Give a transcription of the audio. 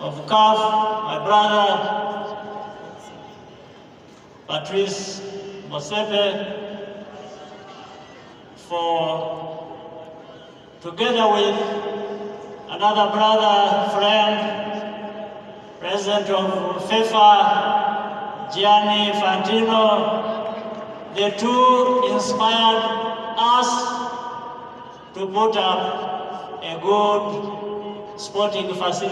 of CAF, my brother Patrice Mosepe, together with another brother, friend, president of FIFA, Gianni Fantino. The two inspired us to put up a good sporting facility